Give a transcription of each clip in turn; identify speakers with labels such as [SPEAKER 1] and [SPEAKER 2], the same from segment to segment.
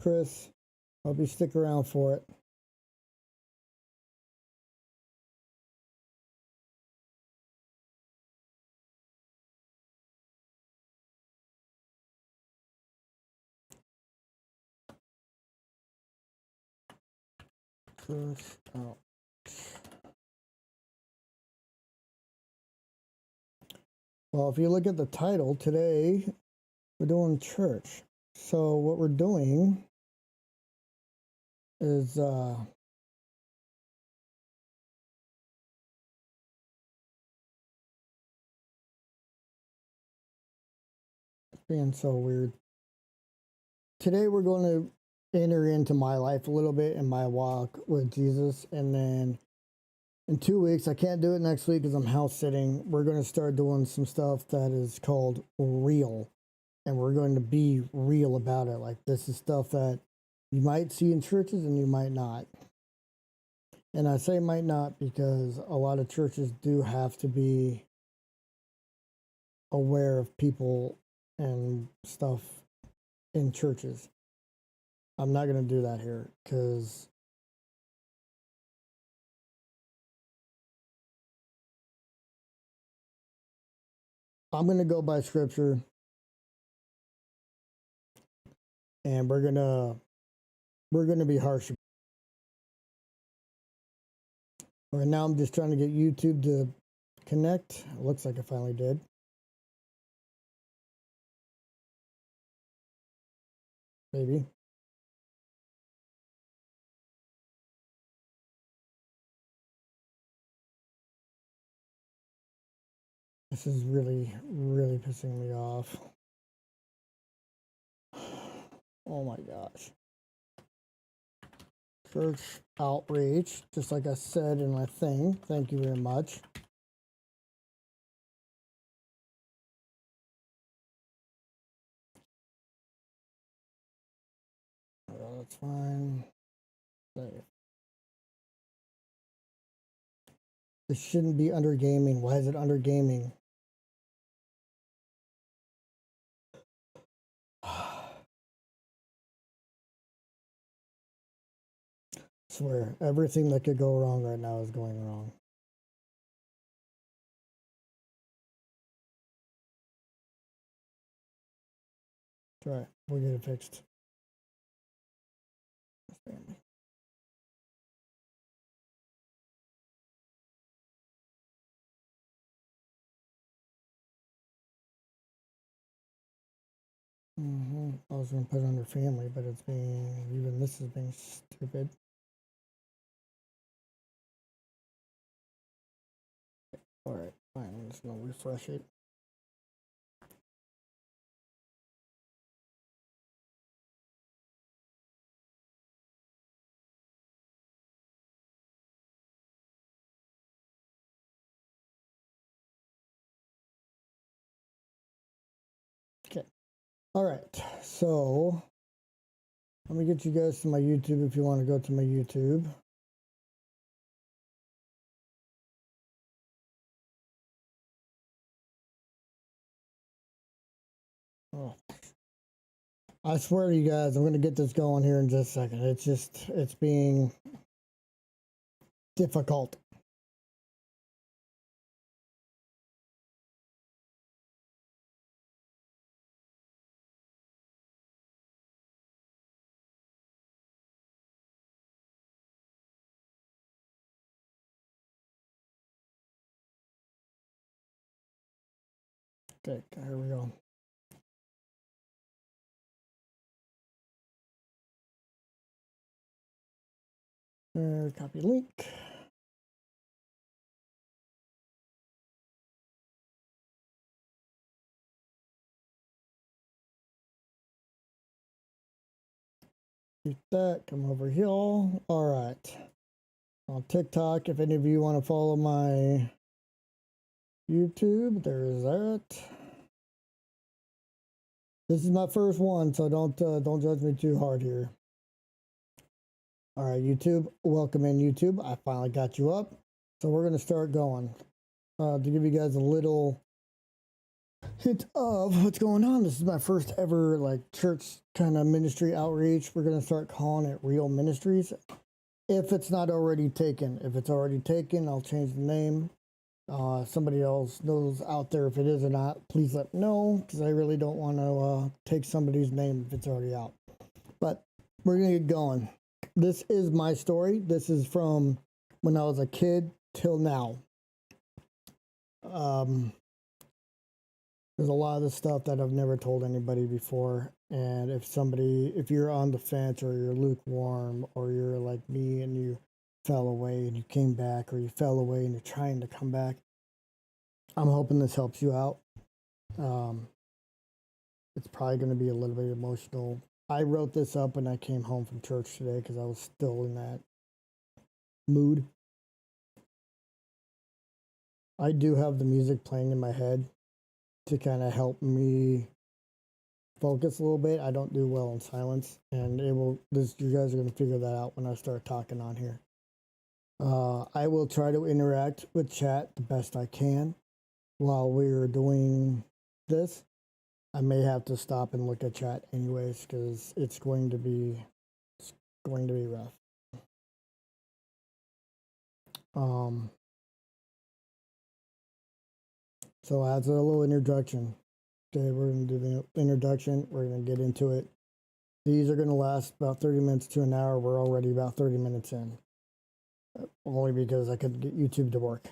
[SPEAKER 1] Chris. Hope you stick around for it. Push out. Well, if you look at the title, today we're doing church. So what we're doing is being so weird. Today we're going to enter into my life a little bit in my walk with Jesus, and then in 2 weeks, I can't do it next week because I'm house sitting. We're going to start doing some stuff that is called real, and we're going to be real about it. Like, this is stuff that you might see in churches and you might not. And I say might not because a lot of churches do have to be aware of people and stuff in churches. I'm not going to do that here because I'm going to go by scripture, and we're going to be harsh. Right now I'm just trying to get YouTube to connect. It looks like I finally did. Maybe. This is really, really pissing me off. Oh my gosh. Church outreach, just like I said in my thing. Thank you very much. That's fine. Save. This shouldn't be under gaming. Why is it under gaming? Swear, everything that could go wrong right now is going wrong. Try it. We'll get it fixed. Family. I was going to put it under family, but it's being, even this is being stupid. All right, fine. I'm just going to refresh it. Okay. All right. So let me get you guys to my YouTube if you want to go to my YouTube. Oh. I swear to you guys, I'm going to get this going here in just a second. It's being difficult. Okay, here we go. Copy link. Shoot that, come over here. All right. On TikTok, if any of you want to follow my YouTube, there's that. This is my first one, so don't judge me too hard here. All right, YouTube, welcome in YouTube. I finally got you up, so we're gonna start going. To give you guys a little hint of what's going on. This is my first ever like church kind of ministry outreach. We're gonna start calling it Real Ministries. If it's not already taken. If it's already taken, I'll change the name. Somebody else knows out there if it is or not, please let me know, because I really don't want to take somebody's name if it's already out. But we're gonna get going. This is my story. This is from when I was a kid till now. There's a lot of the stuff that I've never told anybody before. And if you're on the fence or you're lukewarm or you're like me and you fell away and you came back, or you fell away and you're trying to come back, I'm hoping this helps you out. It's probably going to be a little bit emotional. I wrote this up when I came home from church today because I was still in that mood. I do have the music playing in my head to kind of help me focus a little bit. I don't do well in silence, and you guys are going to figure that out when I start talking on here. I will try to interact with chat the best I can while we're doing this. I may have to stop and look at chat anyways, because it's going to be rough. So as a little introduction, okay, we're going to do the introduction. We're going to get into it. These are going to last about 30 minutes to an hour. We're already about 30 minutes in, only because I couldn't get YouTube to work.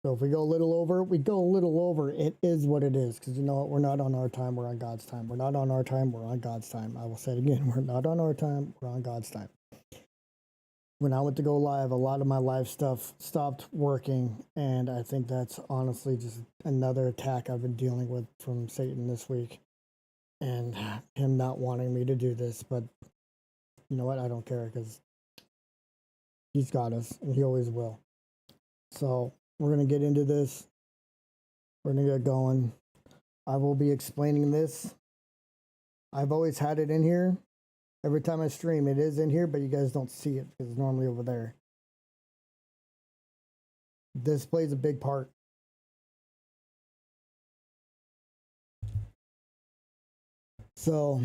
[SPEAKER 1] So if we go a little over, we go a little over. It is what it is, because you know what? We're not on our time. We're on God's time. We're not on our time. We're on God's time. I will say it again. We're not on our time. We're on God's time. When I went to go live, a lot of my live stuff stopped working, and I think that's honestly just another attack I've been dealing with from Satan this week, and him not wanting me to do this. But you know what? I don't care, because he's got us, and he always will. So we're going to get into this. We're going to get going. I will be explaining this. I've always had it in here. Every time I stream, it is in here, but you guys don't see it because it's normally over there. This plays a big part. So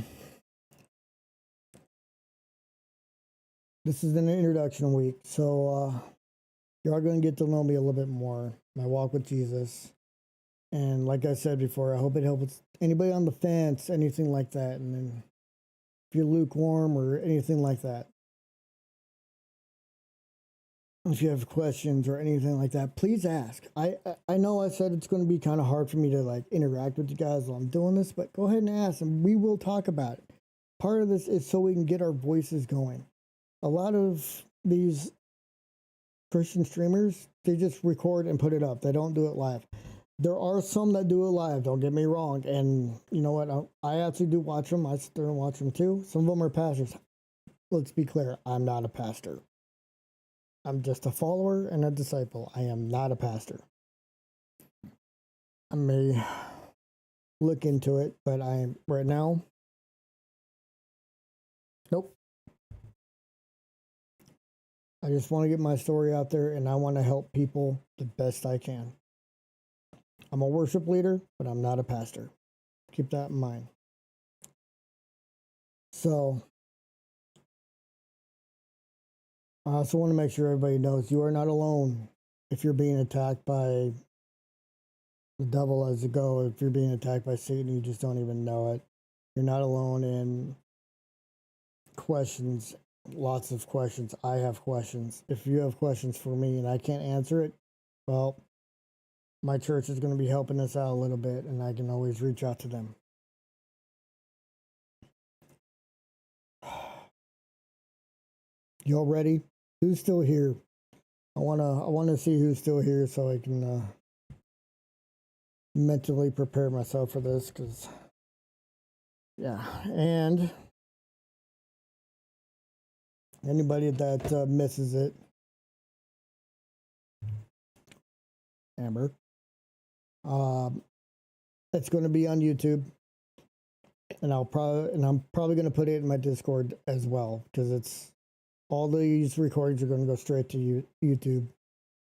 [SPEAKER 1] this is an introduction week. So you are going to get to know me a little bit more, my walk with Jesus. And like I said before, I hope it helps anybody on the fence, anything like that. And then if you're lukewarm or anything like that, if you have questions or anything like that, please ask. I know I said it's going to be kind of hard for me to like interact with you guys while I'm doing this, but go ahead and ask, and we will talk about it. Part of this is so we can get our voices going. A lot of these Christian streamers, they just record and put it up. They don't do it live. There are some that do it live, don't get me wrong. And you know what? I actually do watch them. I sit there and watch them too. Some of them are pastors. Let's be clear. I'm not a pastor. I'm just a follower and a disciple. I am not a pastor. I may look into it, but I'm right now. Nope. I just want to get my story out there, and I want to help people the best I can. I'm a worship leader, but I'm not a pastor. Keep that in mind. So I also want to make sure everybody knows you are not alone if you're being attacked by the devil as you go. If you're being attacked by Satan, you just don't even know it. You're not alone in questions, lots of questions. I have questions. If you have questions for me and I can't answer it, well, my church is going to be helping us out a little bit, and I can always reach out to them. Y'all ready? Who's still here? I wanna see who's still here so I can mentally prepare myself for this, because yeah. And anybody that misses it, Amber, it's going to be on YouTube, and I'm probably going to put it in my Discord as well, because it's all these recordings are going to go straight to YouTube.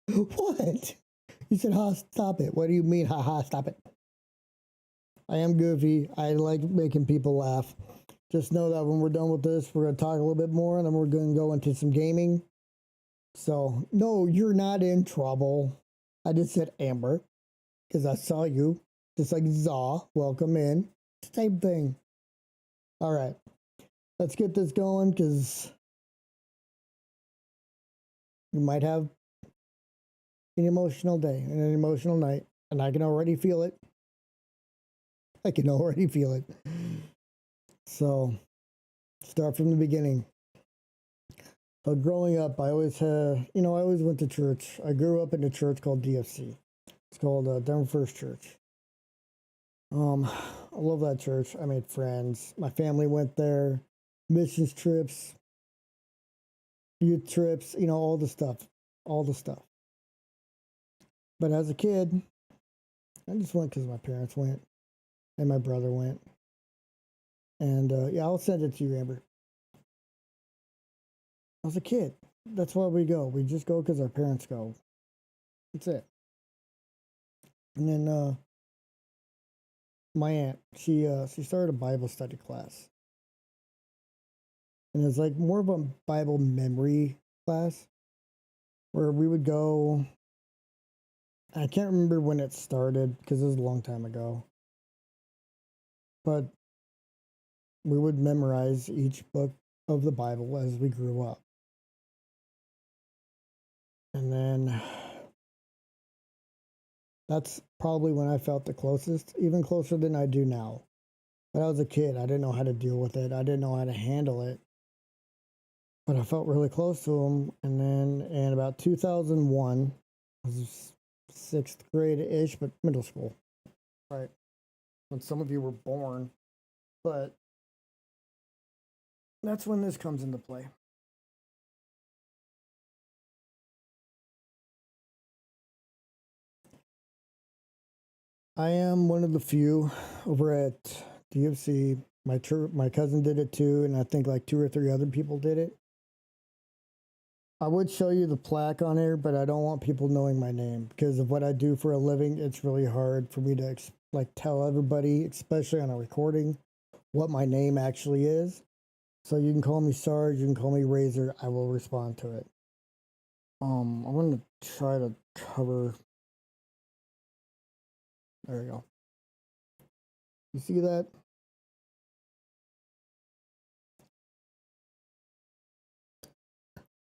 [SPEAKER 1] What? You said, "Ha, stop it." What do you mean, ha, stop it? I am goofy. I like making people laugh. Just know that when we're done with this, we're going to talk a little bit more and then we're going to go into some gaming. So, no, you're not in trouble. I just said Amber because I saw you. Just like Zaw, welcome in. Same thing. All right, let's get this going because you might have an emotional day and an emotional night, and I can already feel it. I can already feel it. So, start from the beginning. But growing up, I always had, I always went to church. I grew up in a church called DFC. It's called Denver First Church. I love that church. I made friends. My family went there. Missions trips, youth trips, all the stuff, all the stuff. But as a kid, I just went because my parents went and my brother went. And yeah, I'll send it to you, Amber. I was a kid. That's why we go. We just go because our parents go. That's it. And then my aunt, she started a Bible study class, and it was like more of a Bible memory class where we would go. I can't remember when it started because it was a long time ago, but we would memorize each book of the Bible as we grew up, and then that's probably when I felt the closest, even closer than I do now. But I was a kid. I didn't know how to deal with it. I didn't know how to handle it. But I felt really close to him. And then in about 2001, I was sixth grade-ish, but middle school. Right. When some of you were born. But that's when this comes into play. I am one of the few over at DFC. My cousin did it too, and I think like 2 or 3 other people did it. I would show you the plaque on here, but I don't want people knowing my name because of what I do for a living. It's really hard for me to tell everybody, especially on a recording, what my name actually is. So you can call me Sarge, you can call me Razor. I will respond to it. I'm gonna try to cover. There we go. You see that?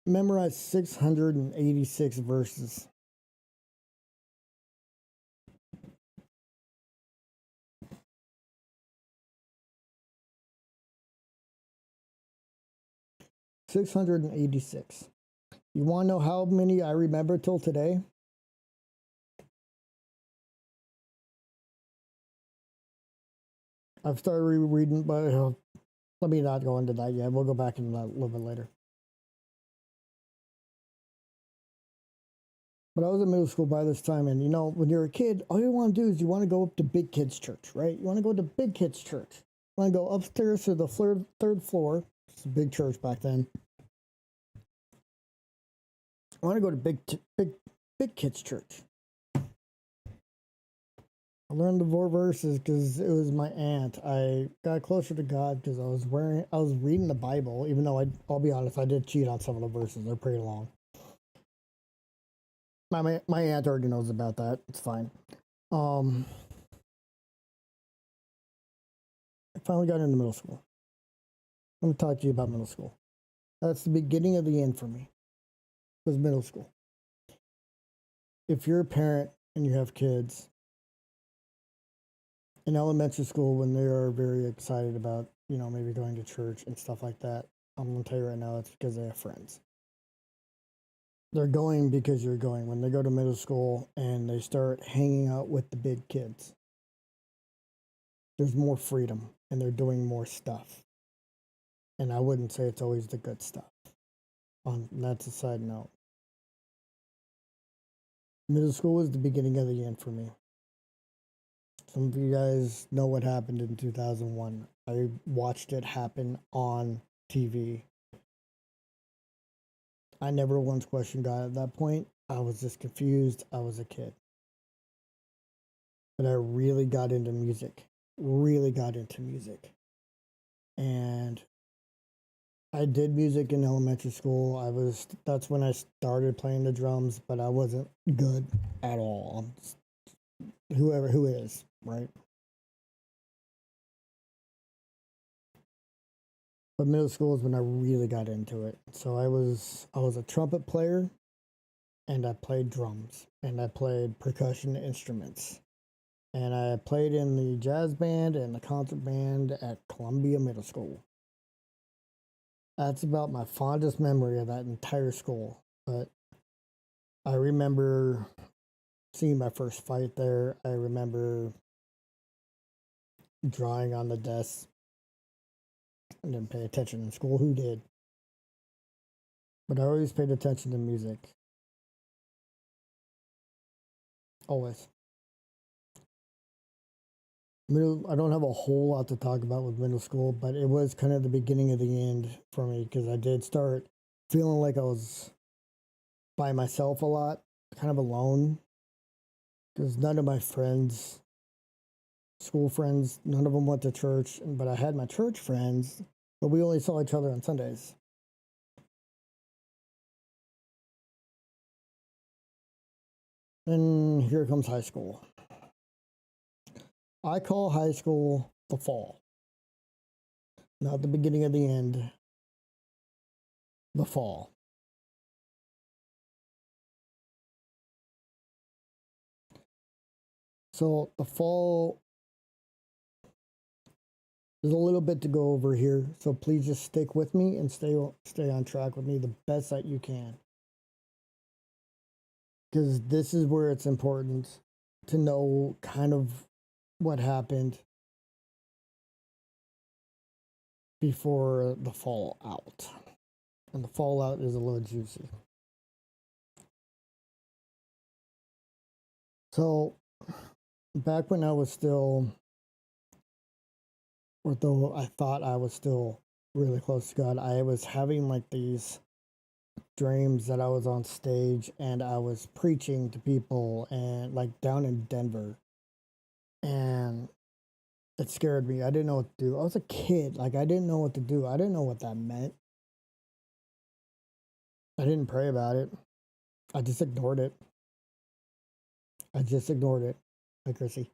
[SPEAKER 1] Memorize 686 verses. $686. You want to know how many I remember till today? I've started rereading, but let me not go into that yet. We'll go back into that a little bit later. But I was in middle school by this time, and when you're a kid, all you want to do is you want to go up to big kids' church, right? You want to go to big kids' church. You want to go upstairs to the third floor. It's a big church back then. I want to go to big kids' church. I learned the 4 verses because it was my aunt. I got closer to God because I was reading the Bible, even though I'll be honest, I did cheat on some of the verses. They're pretty long. My aunt already knows about that. It's fine. I finally got into middle school. Let me talk to you about middle school. That's the beginning of the end for me. Was middle school. If you're a parent and you have kids in elementary school, when they are very excited about maybe going to church and stuff like that, I'm gonna tell you right now, it's because they have friends. They're going because you're going. When they go to middle school and they start hanging out with the big kids, there's more freedom and they're doing more stuff. And I wouldn't say it's always the good stuff. That's a side note. Middle school was the beginning of the end for me. Some of you guys know what happened in 2001. I watched it happen on TV. I never once questioned God at that point. I was just confused. I was a kid. But I really got into music really got into music. And I did music in elementary school. That's when I started playing the drums, but I wasn't good at all. Who is, right? But middle school is when I really got into it. So I was a trumpet player, and I played drums, and I played percussion instruments. And I played in the jazz band and the concert band at Columbia Middle School. That's about my fondest memory of that entire school. But I remember seeing my first fight there. I remember drawing on the desk. I didn't pay attention in school. Who did? But I always paid attention to music. Always. I don't have a whole lot to talk about with middle school, but it was kind of the beginning of the end for me because I did start feeling like I was by myself a lot, kind of alone, because none of my friends, school friends, none of them went to church, but I had my church friends, but we only saw each other on Sundays. And here comes high school. I call high school the fall, not the beginning of the end, the fall. So the fall, there's a little bit to go over here, so please just stick with me and stay on track with me the best that you can. Because this is where it's important to know kind of what happened before the fallout. And the fallout is a little juicy. So, back when I was still, or though I thought I was still really close to God, I was having like these dreams that I was on stage and I was preaching to people and like down in Denver. And it scared me. I didn't know what to do. I was a kid. Like, I didn't know what to do. I didn't know what that meant. I didn't pray about it. I just ignored it. I just ignored it, like Chrissy.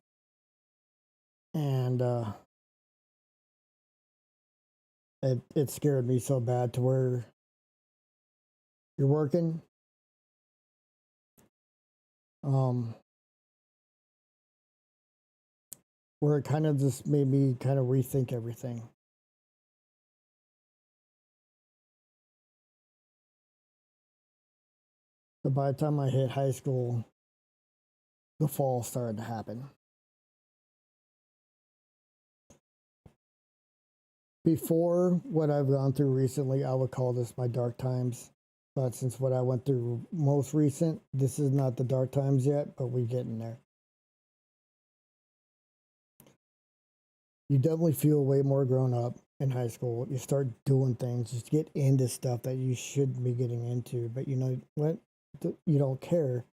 [SPEAKER 1] And it scared me so bad to where you're working. Where it kind of just made me kind of rethink everything. But by the time I hit high school, the fall started to happen. Before what I've gone through recently, I would call this my dark times. But since what I went through most recent, this is not the dark times yet, but we're getting there. You definitely feel way more grown up in high school. You start doing things, just get into stuff that you shouldn't be getting into. But you know what? You don't care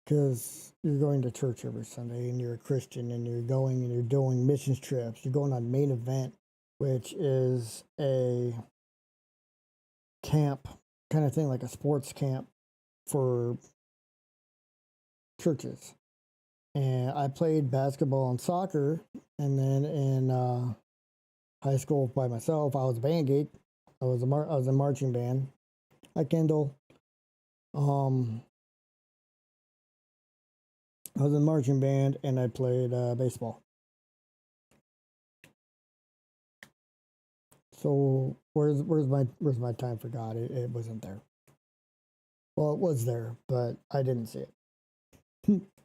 [SPEAKER 1] because you're going to church every Sunday and you're a Christian and you're going and you're doing missions trips. You're going on Main Event, which is a camp kind of thing, like a sports camp for churches. And I played basketball and soccer, and then in high school by myself, I was a band geek. I was a marching band. Hi, Kendall. I was in marching band, and I played baseball. So where's my time for God? It wasn't there. Well, it was there, but I didn't see it.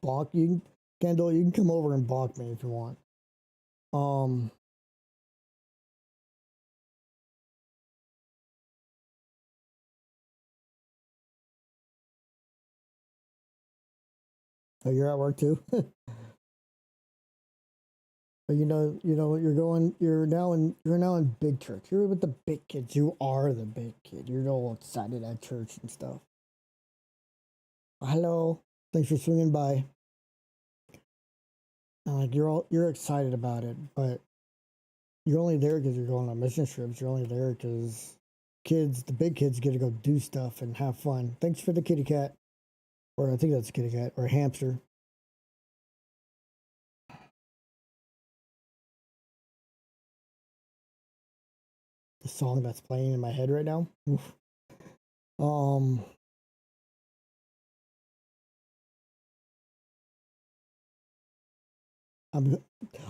[SPEAKER 1] Balk you, Kendall. You can come over and balk me if you want. Oh, you're at work too. But you're now in big church. You're with the big kids. You are the big kid. You're all excited at church and stuff. Hello. Thanks for swinging by. And like you're excited about it, but you're only there because you're going on mission trips. You're only there because the big kids, get to go do stuff and have fun. Thanks for the kitty cat, or I think that's a kitty cat or a hamster. The song that's playing in my head right now. Oof. Um,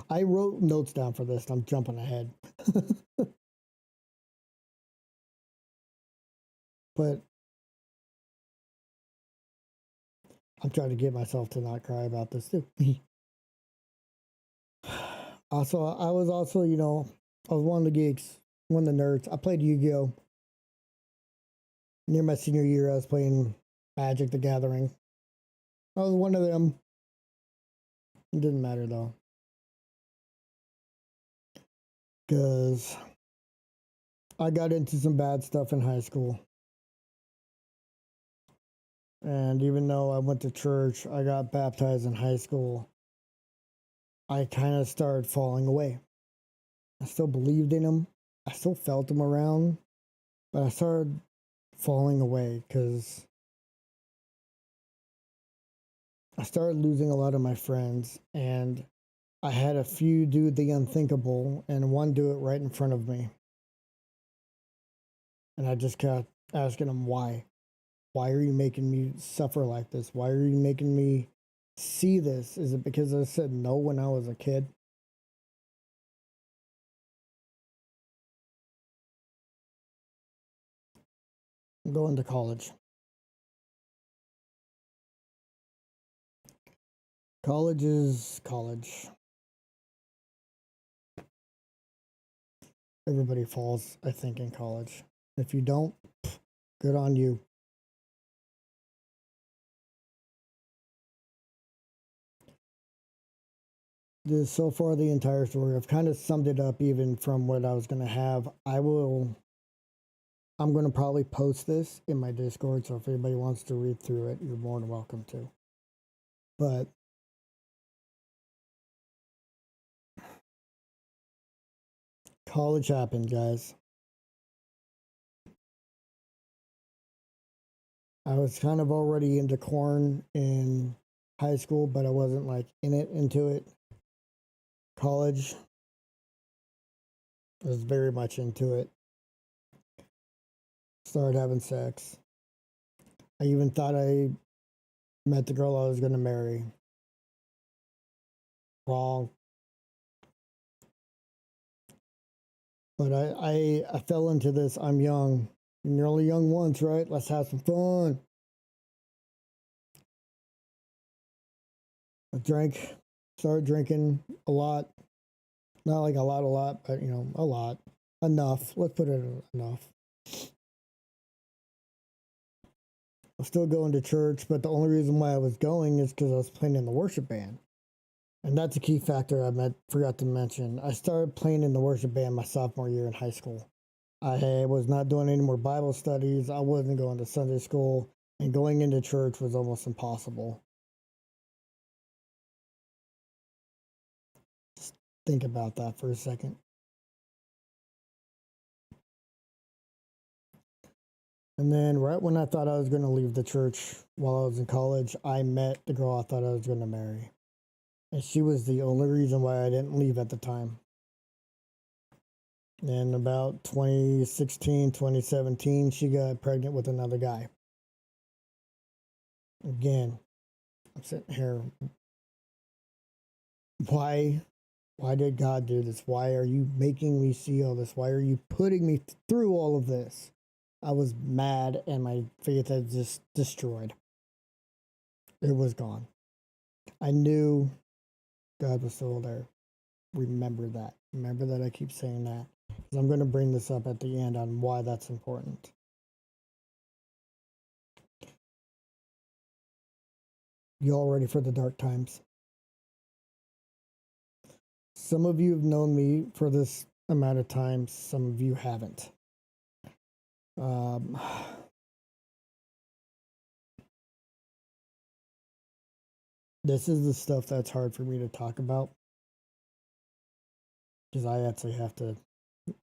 [SPEAKER 1] I wrote notes down for this. And I'm jumping ahead, but I'm trying to get myself to not cry about this too. Also, I was also, I was one of the geeks, one of the nerds. I played Yu-Gi-Oh! Near my senior year. I was playing Magic the Gathering. I was one of them. It didn't matter though, because I got into some bad stuff in high school. And even though I went to church, I got baptized in high school, I kind of started falling away. I still believed in him, I still felt him around, but I started falling away because I started losing a lot of my friends. And I had a few do the unthinkable and one do it right in front of me. And I just kept asking them why. Why are you making me suffer like this? Why are you making me see this? Is it because I said no when I was a kid? I'm going to college. College is college. Everybody falls, I think, in college. If you don't, good on you. This is so far the entire story. I've kind of summed it up even from what I was going to have. I'm going to probably post this in my Discord, so if anybody wants to read through it, you're more than welcome to. But college happened, guys. I was kind of already into corn in high school, but I wasn't like into it. College, I was very much into it. Started having sex. I even thought I met the girl I was going to marry. Wrong. But I fell into this. I'm young. And you're only young once, right? Let's have some fun. I started drinking a lot. Not like a lot, but a lot. Enough. Let's put it enough. I was still going to church, but the only reason why I was going is because I was playing in the worship band. And that's a key factor I forgot to mention. I started playing in the worship band my sophomore year in high school. I was not doing any more Bible studies. I wasn't going to Sunday school, and going into church was almost impossible. Just think about that for a second. And then, right when I thought I was going to leave the church while I was in college, I met the girl I thought I was going to marry. And she was the only reason why I didn't leave at the time. And about 2016, 2017, she got pregnant with another guy. Again, I'm sitting here. Why did God do this? Why are you making me see all this? Why are you putting me through all of this? I was mad and my faith had just destroyed. It was gone. I knew God was still there. Remember that. Remember that I keep saying that. Because I'm going to bring this up at the end on why that's important. You all ready for the dark times? Some of you have known me for this amount of time. Some of you haven't. Um, I, This is the stuff that's hard for me to talk about because I actually have to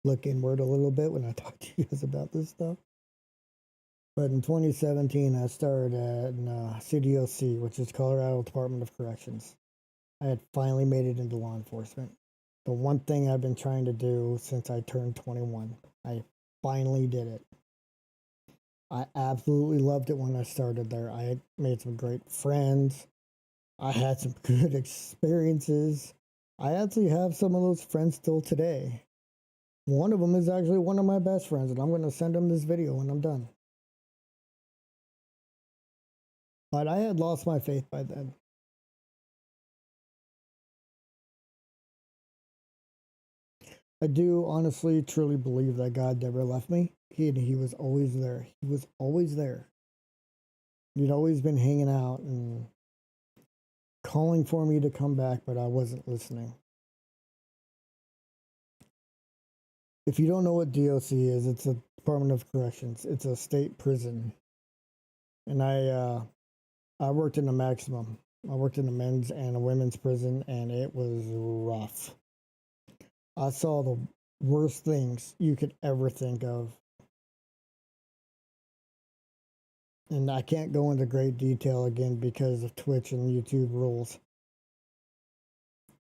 [SPEAKER 1] look inward a little bit when I talk to you guys about this stuff. But in 2017, I started at CDOC, which is Colorado Department of Corrections. I had finally made it into law enforcement. The one thing I've been trying to do since I turned 21. I finally did it. I absolutely loved it when I started there. I had made some great friends. I had some good experiences. I actually have some of those friends still today. One of them is actually one of my best friends, and I'm going to send him this video when I'm done. But I had lost my faith by then. I do honestly, truly believe that God never left me. He was always there. He was always there. He'd always been hanging out and calling for me to come back, but I wasn't listening. If you don't know what DOC is, it's a Department of Corrections. It's a state prison. And I worked in a maximum. I worked in a men's and a women's prison, and it was rough. I saw the worst things you could ever think of. And I can't go into great detail again because of Twitch and YouTube rules.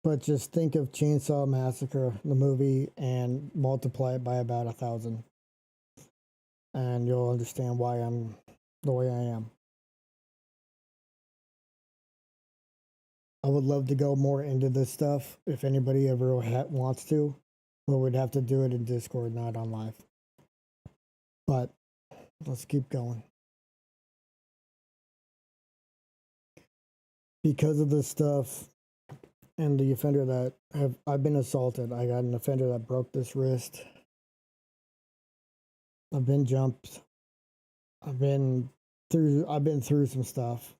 [SPEAKER 1] But just think of Chainsaw Massacre, the movie, and multiply it by about 1,000. And you'll understand why I'm the way I am. I would love to go more into this stuff if anybody ever wants to, but we'd have to do it in Discord, not on live. But let's keep going. Because of this stuff and the offender that I've been assaulted. I got an offender that broke this wrist. I've been jumped. I've been through some stuff.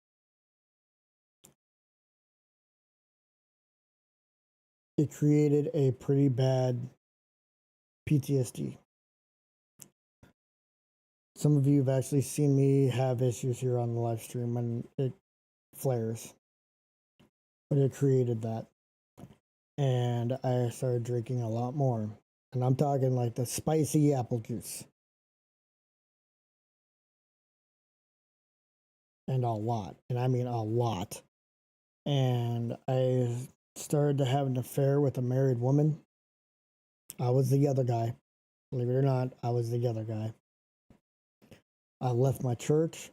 [SPEAKER 1] It created a pretty bad PTSD. Some of you have actually seen me have issues here on the live stream when it flares. But it created that. And I started drinking a lot more. And I'm talking like the spicy apple juice. And a lot. And I mean a lot. And I started to have an affair with a married woman. I was the other guy. Believe it or not, I was the other guy. I left my church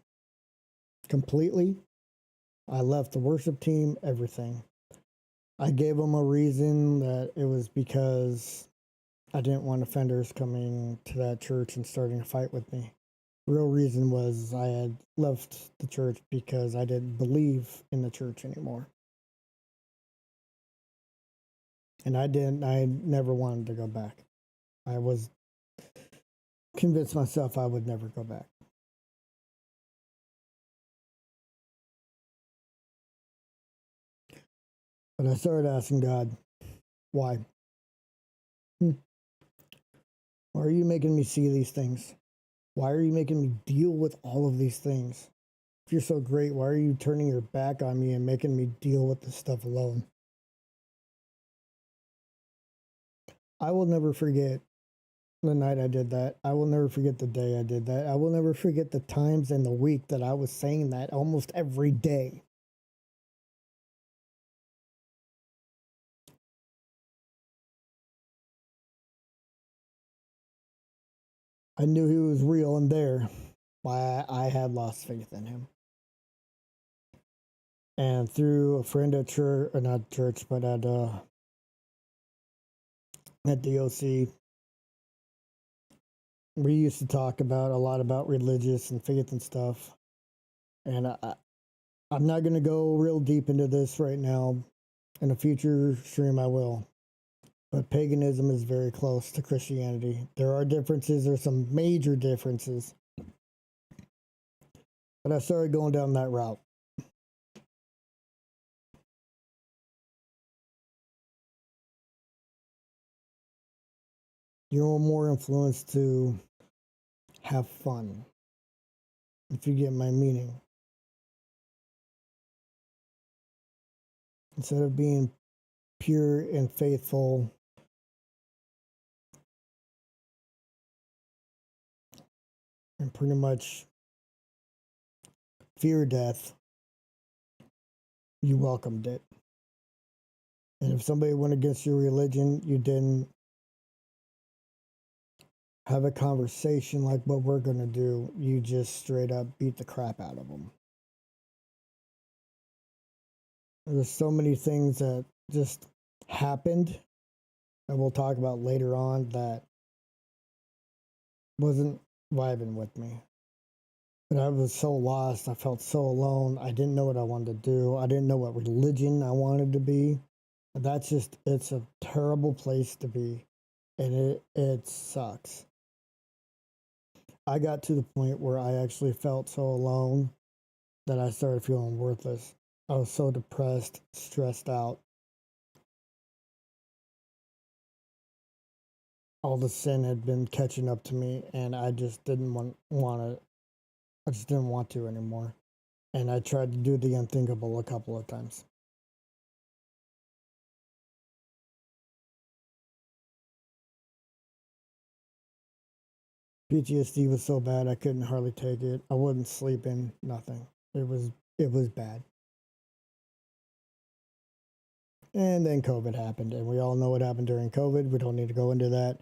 [SPEAKER 1] completely. I left the worship team, everything. I gave them a reason that it was because I didn't want offenders coming to that church and starting a fight with me. The real reason was I had left the church because I didn't believe in the church anymore. And I never wanted to go back. I was convinced myself I would never go back. But I started asking God, why? Why are you making me see these things? Why are you making me deal with all of these things? If you're so great, why are you turning your back on me and making me deal with this stuff alone? I will never forget the night I did that. I will never forget the day I did that. I will never forget the times in the week that I was saying that almost every day. I knew he was real and there, but I had lost faith in him. And through a friend at church, or not church, but at DOC, we used to talk about a lot about religious and faith and stuff. And I'm not going to go real deep into this right now. In a future stream, I will. But paganism is very close to Christianity. There are differences. There's some major differences. But I started going down that route. You're more influenced to have fun, if you get my meaning. instead of being pure and faithful and pretty much fear death, you welcomed it. And if somebody went against your religion, you didn't have a conversation like what we're going to do. You just straight up beat the crap out of them. There's so many things that just happened that we'll talk about later on that wasn't vibing with me. But I was so lost. I felt so alone. I didn't know what I wanted to do. I didn't know what religion I wanted to be. That's just, it's a terrible place to be. And it sucks. I got to the point where I actually felt so alone that I started feeling worthless. I was so depressed, stressed out. All the sin had been catching up to me, and I just didn't want to. I just didn't want to anymore. And I tried to do the unthinkable a couple of times. PTSD was so bad I couldn't hardly take it. I wasn't sleeping, nothing. It was bad. And then COVID happened, and we all know what happened during COVID. We don't need to go into that.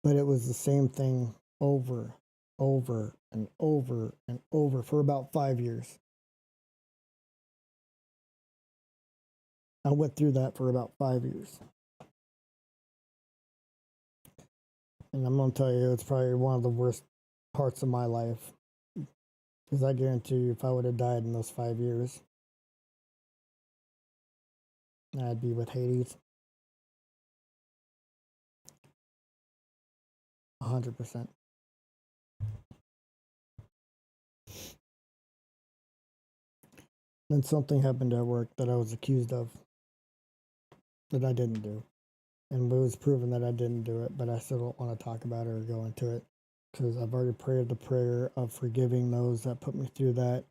[SPEAKER 1] But it was the same thing over, and over for about 5 years. I went through that for about 5 years. And I'm going to tell you, it's probably one of the worst parts of my life. Because I guarantee you, if I would have died in those 5 years, I'd be with Hades. 100%. Then something happened at work that I was accused of that I didn't do. And it was proven that I didn't do it, but I still don't want to talk about it or go into it. Because I've already prayed the prayer of forgiving those that put me through that.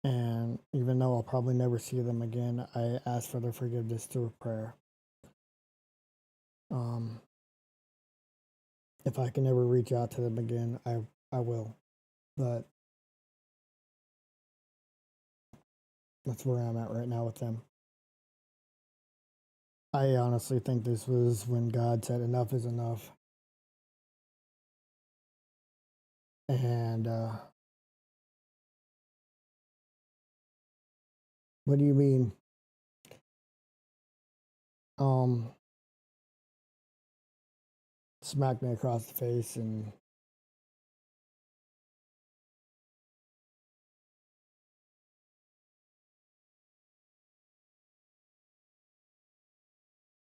[SPEAKER 1] And even though I'll probably never see them again, I ask for their forgiveness through a prayer. If I can ever reach out to them again, I will. But that's where I'm at right now with them. I honestly think this was when God said enough is enough. And what do you mean? Smacked me across the face and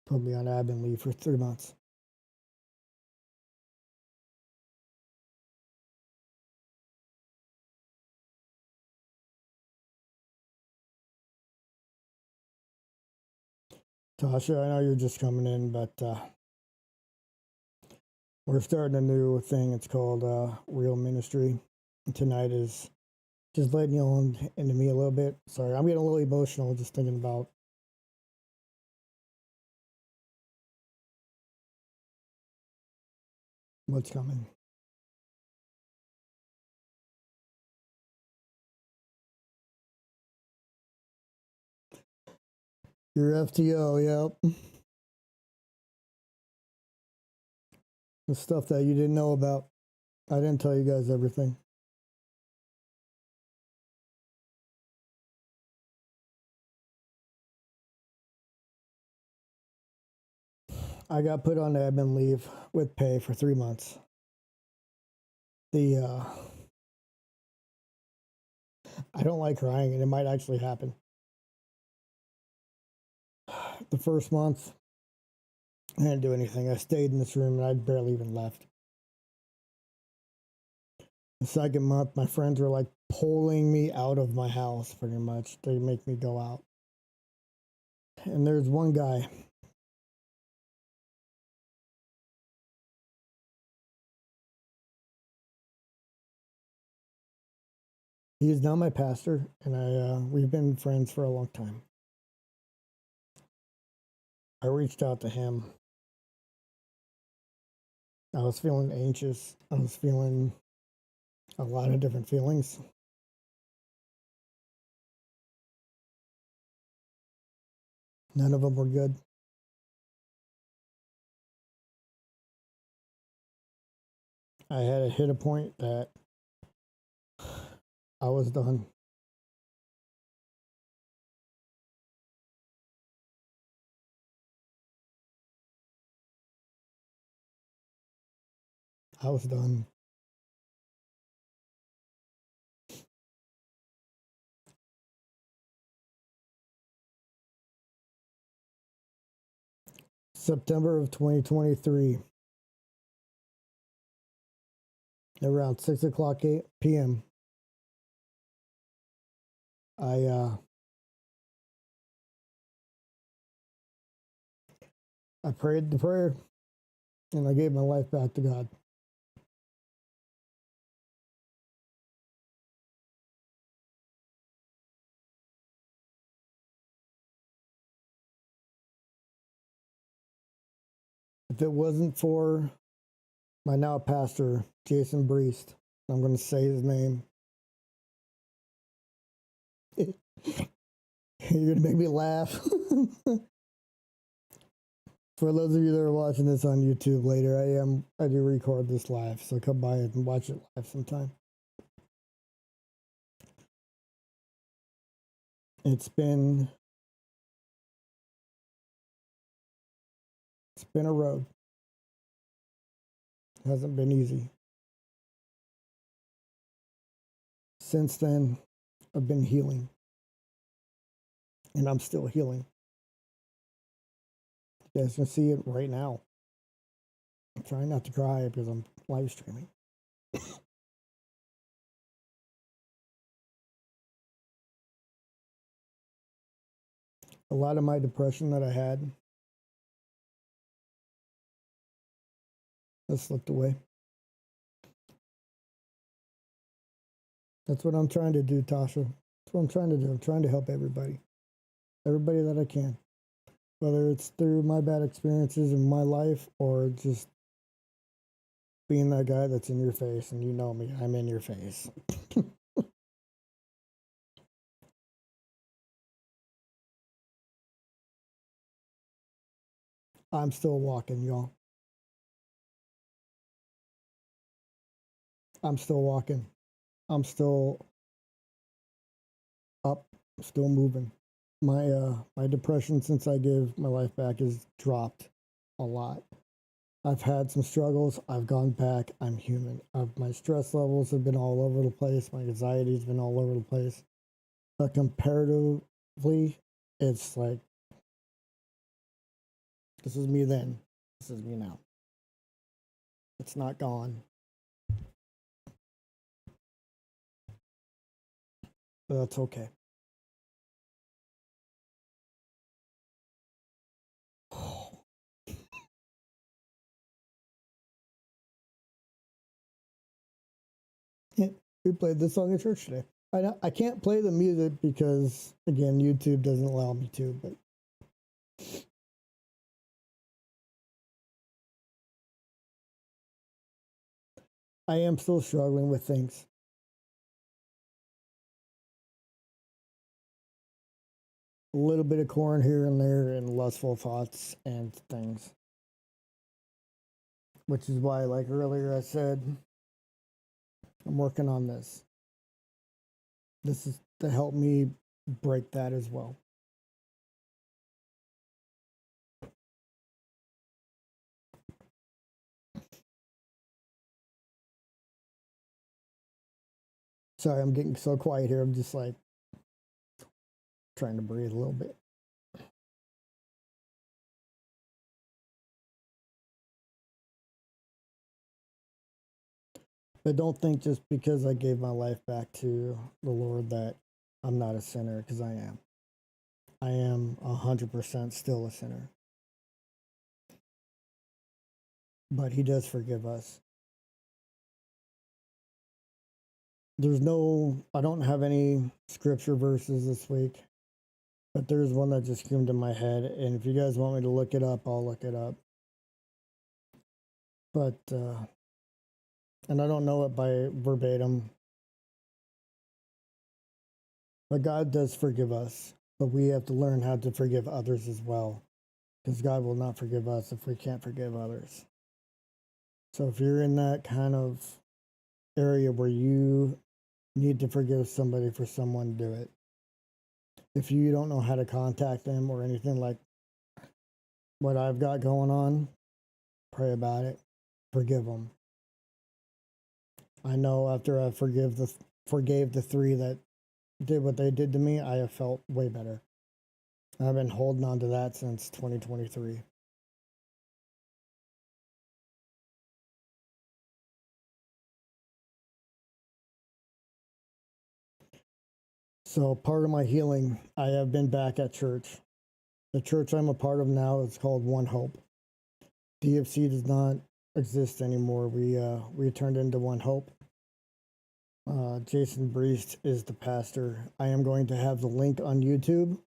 [SPEAKER 1] put me on admin leave for 3 months. Tasha, I know you're just coming in, but we're starting a new thing. It's called Real Ministry. And tonight is just letting you on into me a little bit. Sorry, I'm getting a little emotional just thinking about what's coming. Your FTO, yep. The stuff that you didn't know about. I didn't tell you guys everything. I got put on admin leave with pay for 3 months. The I don't like crying, and it might actually happen. The first month, I didn't do anything. I stayed in this room, and I barely even left. The second month, my friends were like pulling me out of my house pretty much. They make me go out. And there's one guy. He is now my pastor, and we've been friends for a long time. I reached out to him. I was feeling anxious. I was feeling a lot of different feelings. None of them were good. I had hit a point that I was done. I was done. September of 2023, around 6:00 p.m. I prayed the prayer and I gave my life back to God. If it wasn't for my now pastor, Jason Breest, I'm going to say his name. You're going to make me laugh. For those of you that are watching this on YouTube later, I do record this live, so come by and watch it live sometime. It's been a road. It hasn't been easy. Since then, I've been healing. And I'm still healing. You guys can see it right now. I'm trying not to cry because I'm live streaming. A lot of my depression that I had has slipped away. That's what I'm trying to do, Tasha. That's what I'm trying to do. I'm trying to help everybody that I can. Whether it's through my bad experiences in my life or just being that guy that's in your face, and you know me, I'm in your face. I'm still walking, y'all. I'm still walking. I'm still up, still moving. My depression since I gave my life back has dropped a lot. I've had some struggles. I've gone back. I'm human. My stress levels have been all over the place. My anxiety's been all over the place. But comparatively, it's like, this is me then. This is me now. It's not gone. But that's okay. We played this song at church today. I can't play the music because, again, YouTube doesn't allow me to, but I am still struggling with things. A little bit of corn here and there and lustful thoughts and things. Which is why, like earlier, I said, I'm working on this. This is to help me break that as well. Sorry, I'm getting so quiet here. I'm just like trying to breathe a little bit. But don't think just because I gave my life back to the Lord that I'm not a sinner, because I am. I am 100% still a sinner. But He does forgive us. I don't have any scripture verses this week. But there's one that just came to my head, and if you guys want me to look it up, I'll look it up. But and I don't know it by verbatim, but God does forgive us, but we have to learn how to forgive others as well, because God will not forgive us if we can't forgive others. So if you're in that kind of area where you need to forgive somebody for someone, do it. If you don't know how to contact them or anything like what I've got going on, pray about it. Forgive them. I know after I forgave the three that did what they did to me, I have felt way better. I've been holding on to that since 2023. So part of my healing, I have been back at church. The church I'm a part of now is called One Hope. DFC does not exist anymore. We turned into One Hope. Jason Breest is the pastor. I am going to have the link on YouTube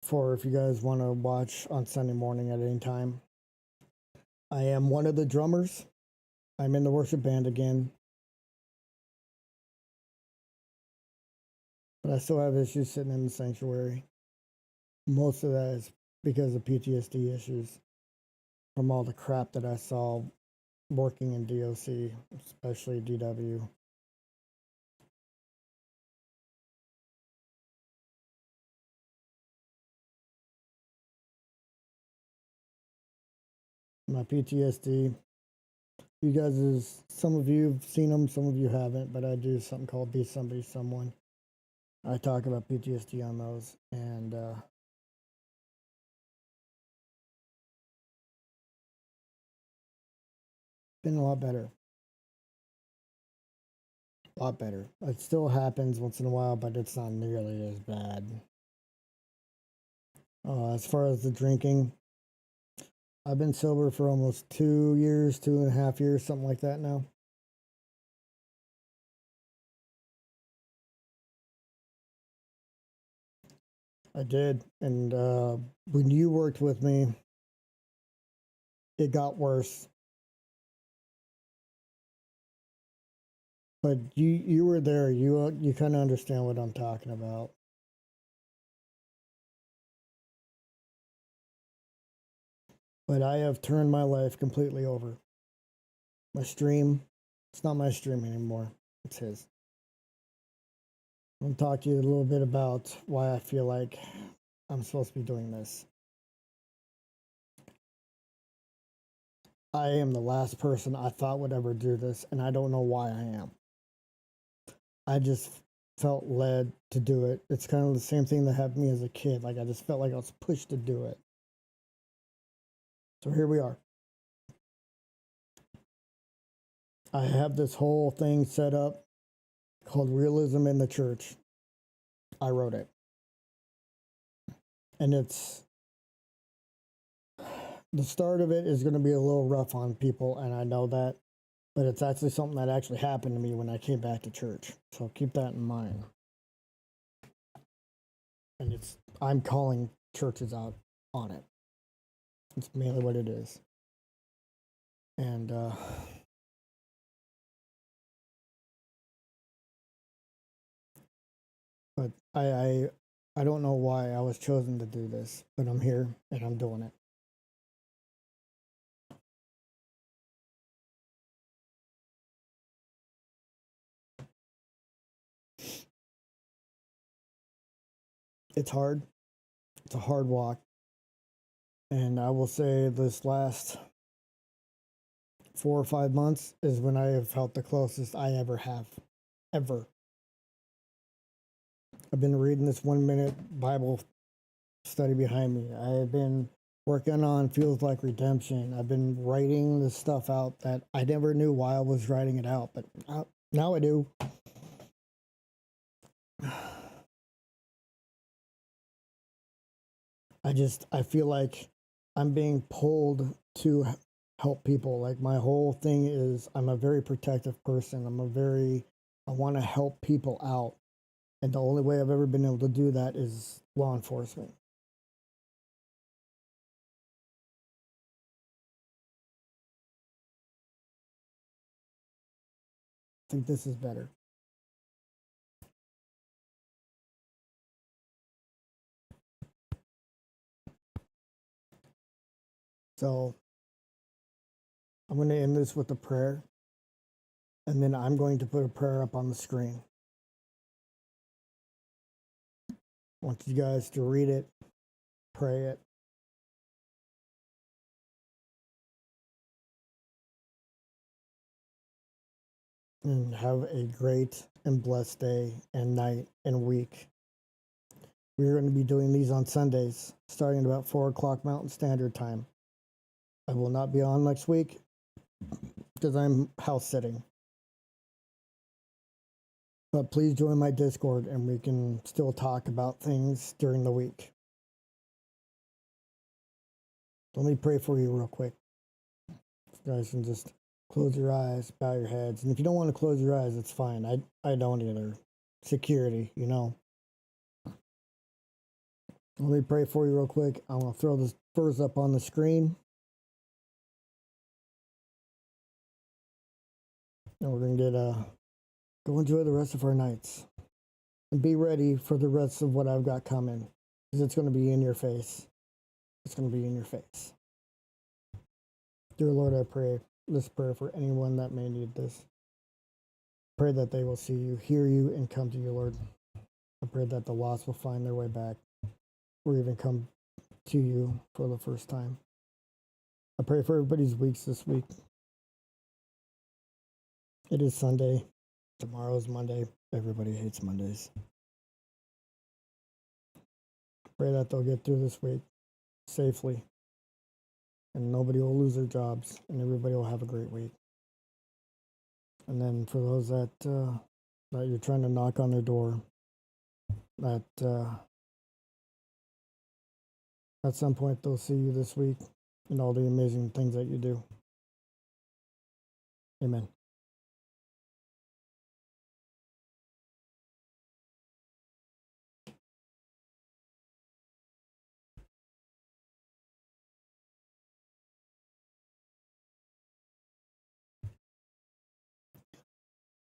[SPEAKER 1] for if you guys want to watch on Sunday morning at any time. I am one of the drummers. I'm in the worship band again. But I still have issues sitting in the sanctuary. Most of that is because of PTSD issues from all the crap that I saw working in DOC, especially DW. My PTSD, you guys, some of you have seen them, some of you haven't, but I do something called Be Somebody Someone. I talk about PTSD on those, and been a lot better. A lot better. It still happens once in a while, but it's not nearly as bad. As far as the drinking, I've been sober for almost 2 years, 2.5 years, something like that now. I did, and when you worked with me, it got worse. But you were there. You kind of understand what I'm talking about. But I have turned my life completely over. My stream, it's not my stream anymore. It's his. I'll talk to you a little bit about why I feel like I'm supposed to be doing this. I am the last person I thought would ever do this, and I don't know why I am. I just felt led to do it. It's kind of the same thing that happened to me as a kid. Like I just felt like I was pushed to do it. So here we are. I have this whole thing set up called Realism in the Church. I wrote it. And it's the start of it is going to be a little rough on people, and I know that, but it's actually something that actually happened to me when I came back to church. So keep that in mind. And I'm calling churches out on it. It's mainly what it is. And but I don't know why I was chosen to do this, but I'm here and I'm doing it. It's hard. It's a hard walk. And I will say this last 4 or 5 months is when I have felt the closest I ever have. Ever. I've been reading this 1-minute Bible study behind me. I have been working on Feels Like Redemption. I've been writing this stuff out that I never knew why I was writing it out, but now I do. I feel like I'm being pulled to help people. Like my whole thing is I'm a very protective person. I want to help people out. And the only way I've ever been able to do that is law enforcement. I think this is better. So I'm going to end this with a prayer, and then I'm going to put a prayer up on the screen. I want you guys to read it, pray it. And have a great and blessed day and night and week. We're going to be doing these on Sundays, starting at about 4 o'clock Mountain Standard Time. I will not be on next week because I'm house sitting. But please join my Discord and we can still talk about things during the week. Let me pray for you real quick. You guys can just close your eyes, bow your heads. And if you don't want to close your eyes, it's fine. I don't either. Security, you know. Let me pray for you real quick. I'm going to throw this verse up on the screen. And we're going to go enjoy the rest of our nights. And be ready for the rest of what I've got coming. Because it's going to be in your face. It's going to be in your face. Dear Lord, I pray this prayer for anyone that may need this. Pray that they will see you, hear you, and come to you, Lord. I pray that the lost will find their way back, or even come to you for the first time. I pray for everybody's weeks this week. It is Sunday. Tomorrow is Monday. Everybody hates Mondays. Pray that they'll get through this week safely, and nobody will lose their jobs, and everybody will have a great week. And then for those that you're trying to knock on their door, that at some point they'll see you this week and all the amazing things that you do. Amen.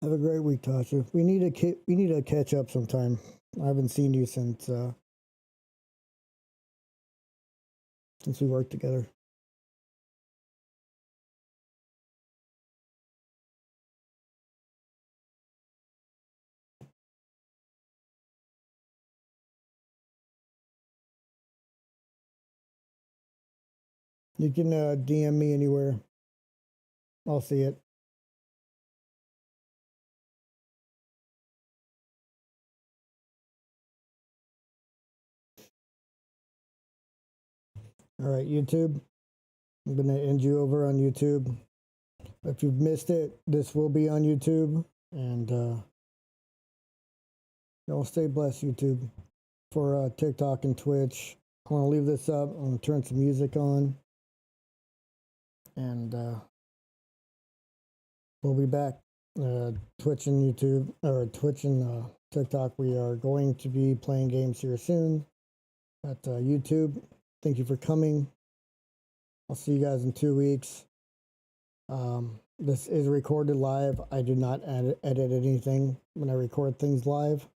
[SPEAKER 1] Have a great week, Tasha. We need to catch up sometime. I haven't seen you since we worked together. You can DM me anywhere. I'll see it. All right, YouTube. I'm going to end you over on YouTube. If you've missed it, this will be on YouTube. And y'all stay blessed, YouTube. For TikTok and Twitch, I want to leave this up. I'm going to turn some music on. And we'll be back. Twitch and YouTube, or Twitch and TikTok, we are going to be playing games here soon. At YouTube, thank you for coming. I'll see you guys in 2 weeks. This is recorded live. I do not edit anything when I record things live.